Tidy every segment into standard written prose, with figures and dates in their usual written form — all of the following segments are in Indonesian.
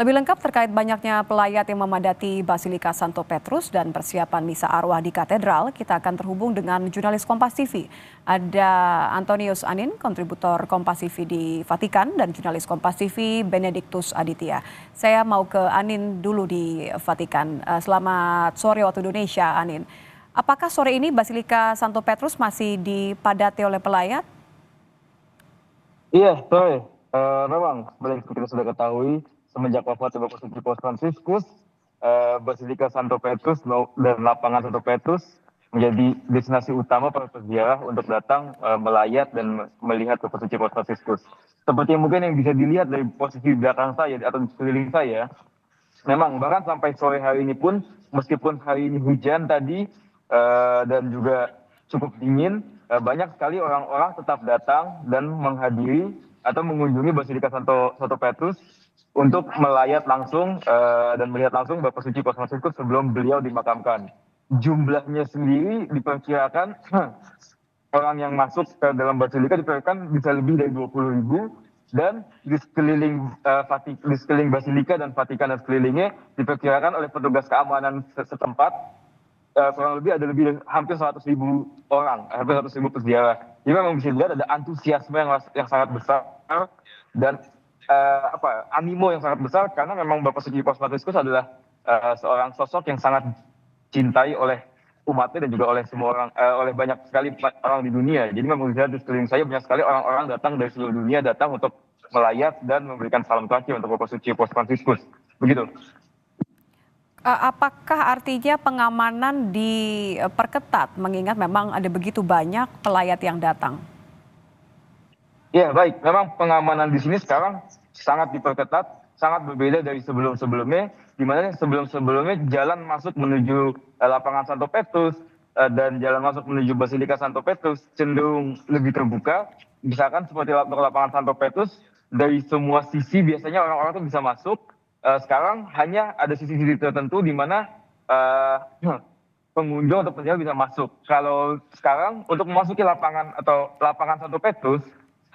Lebih lengkap terkait banyaknya pelayat yang memadati Basilika Santo Petrus dan persiapan misa arwah di katedral, kita akan terhubung dengan jurnalis Kompas TV. Ada Antonius Anin, kontributor Kompas TV di Vatikan, dan jurnalis Kompas TV Benediktus Aditya. Saya mau ke Anin dulu di Vatikan. Selamat sore waktu Indonesia, Anin. Apakah sore ini Basilika Santo Petrus masih dipadati oleh pelayat? Iya, sore. Memang, seperti kita sudah ketahui, semenjak wafatnya Bapak Suci Paus Fransiskus, Basilika Santo Petrus dan lapangan Santo Petrus menjadi destinasi utama para peziarah untuk datang melayat dan melihat Bapak Suci Paus Fransiskus. Seperti mungkin yang bisa dilihat dari posisi belakang saya atau di sekeliling saya, memang bahkan sampai sore hari ini pun, meskipun hari ini hujan tadi dan juga cukup dingin, banyak sekali orang-orang tetap datang dan menghadiri atau mengunjungi Basilika Santo Petrus untuk melayat langsung dan melihat langsung Bapak Suci Paus Fransiskus sebelum beliau dimakamkan. Jumlahnya sendiri diperkirakan orang yang masuk ke dalam Basilika diperkirakan bisa lebih dari 20.000, dan di sekeliling Basilika dan Vatikan dan sekelilingnya diperkirakan oleh petugas keamanan setempat kurang lebih ada hampir 100.000 orang, hampir 100.000 peziarah. Jadi memang bisa dilihat ada antusiasme yang sangat besar dan animo yang sangat besar, karena memang Bapak Suci Paus Fransiskus adalah seorang sosok yang sangat cintai oleh umatnya dan juga oleh semua orang, oleh banyak sekali orang di dunia. Jadi memang bisa di sekeliling saya banyak sekali orang-orang datang dari seluruh dunia datang untuk melayat dan memberikan salam terakhir untuk Bapak Suci Paus Fransiskus. Begitu. Apakah artinya pengamanan diperketat mengingat memang ada begitu banyak pelayat yang datang? Ya, baik. Memang pengamanan di sini sekarang sangat diperketat, sangat berbeda dari sebelum-sebelumnya, di mana sebelum-sebelumnya jalan masuk menuju lapangan Santo Petrus dan jalan masuk menuju Basilika Santo Petrus cenderung lebih terbuka. Misalkan seperti lapangan Santo Petrus, dari semua sisi biasanya orang-orang itu bisa masuk. Sekarang hanya ada sisi-sisi tertentu di mana pengunjung atau peziarah bisa masuk. Kalau sekarang untuk memasuki lapangan Santo Petrus,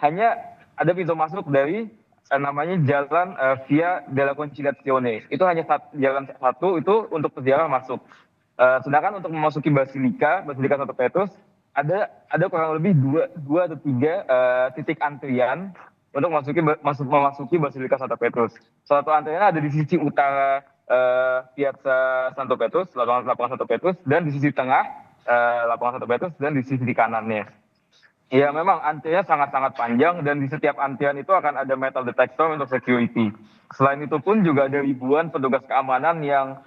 hanya ada pintu masuk dari namanya jalan Via della Conciliazione. Itu hanya jalan satu itu untuk peziarah masuk. Sedangkan untuk memasuki Basilika Santo Petrus ada kurang lebih dua atau tiga titik antrian untuk memasuki Basilika Santo Petrus. Satu antriannya ada di sisi utara Piazza Santo Petrus, lapangan Santo Petrus, dan di sisi tengah lapangan Santo Petrus, dan di sisi kanannya. Ya, memang antriannya sangat-sangat panjang, dan di setiap antrian itu akan ada metal detector untuk security. Selain itu pun juga ada ribuan petugas keamanan yang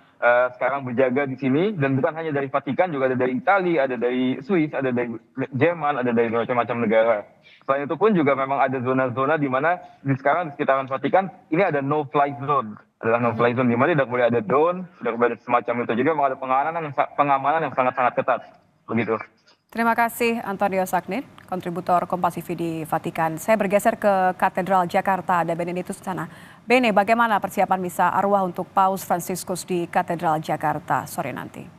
sekarang berjaga di sini, dan bukan hanya dari Vatikan, juga ada dari Italia, ada dari Swiss, ada dari Jerman, ada dari macam-macam negara. Selain itu pun juga memang ada zona-zona di mana sekarang di sekitaran Vatikan ini ada no-fly zone. Adalah no-fly zone di mana tidak boleh ada drone, tidak boleh ada semacam itu. Jadi memang ada pengamanan yang sangat-sangat ketat. Begitu. Terima kasih Antonius Anin, kontributor Kompas TV di Vatikan. Saya bergeser ke Katedral Jakarta, ada Benediktus di sana. Bene, bagaimana persiapan misa arwah untuk Paus Fransiskus di Katedral Jakarta sore nanti?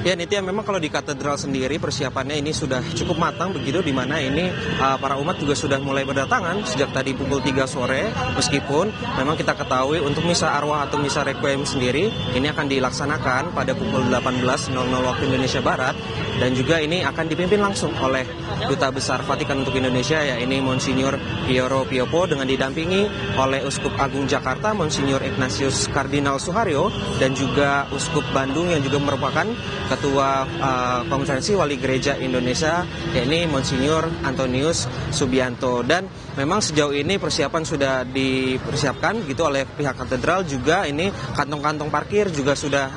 Ya Nitya, memang kalau di katedral sendiri persiapannya ini sudah cukup matang begitu, di mana ini para umat juga sudah mulai berdatangan sejak tadi pukul 3 sore, meskipun memang kita ketahui untuk misa arwah atau misa requiem sendiri ini akan dilaksanakan pada pukul 18.00 waktu Indonesia Barat, dan juga ini akan dipimpin langsung oleh Duta Besar Vatikan untuk Indonesia, yaitu Monsignor Piero Piopo, dengan didampingi oleh Uskup Agung Jakarta Monsignor Ignatius Kardinal Suharyo, dan juga Uskup Bandung yang juga merupakan Ketua Konferensi Wali Gereja Indonesia, yakni Monsignor Antonius Subianto. Dan memang sejauh ini persiapan sudah dipersiapkan gitu oleh pihak katedral. Juga ini kantong-kantong parkir juga sudah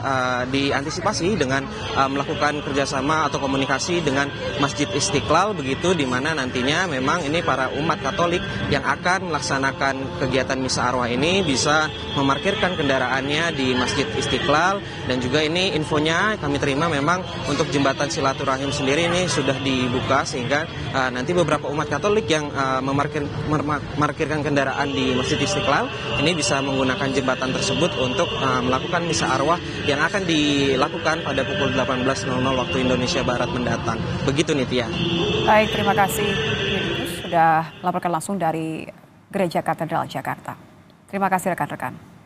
diantisipasi dengan melakukan kerjasama atau komunikasi dengan Masjid Istiqlal begitu, di mana nantinya memang ini para umat Katolik yang akan melaksanakan kegiatan misa arwah ini bisa memarkirkan kendaraannya di Masjid Istiqlal. Dan juga ini infonya kami terima, memang untuk jembatan silaturahim sendiri ini sudah dibuka, sehingga nanti beberapa umat Katolik yang memarkirkan kendaraan di Masjid Istiqlal ini bisa menggunakan jembatan tersebut untuk melakukan misa arwah yang akan dilakukan pada pukul 18.00 waktu Indonesia Barat mendatang. Begitu Nitya. Baik, terima kasih. sudah melaporkan langsung dari Gereja Katedral Jakarta. Terima kasih rekan-rekan.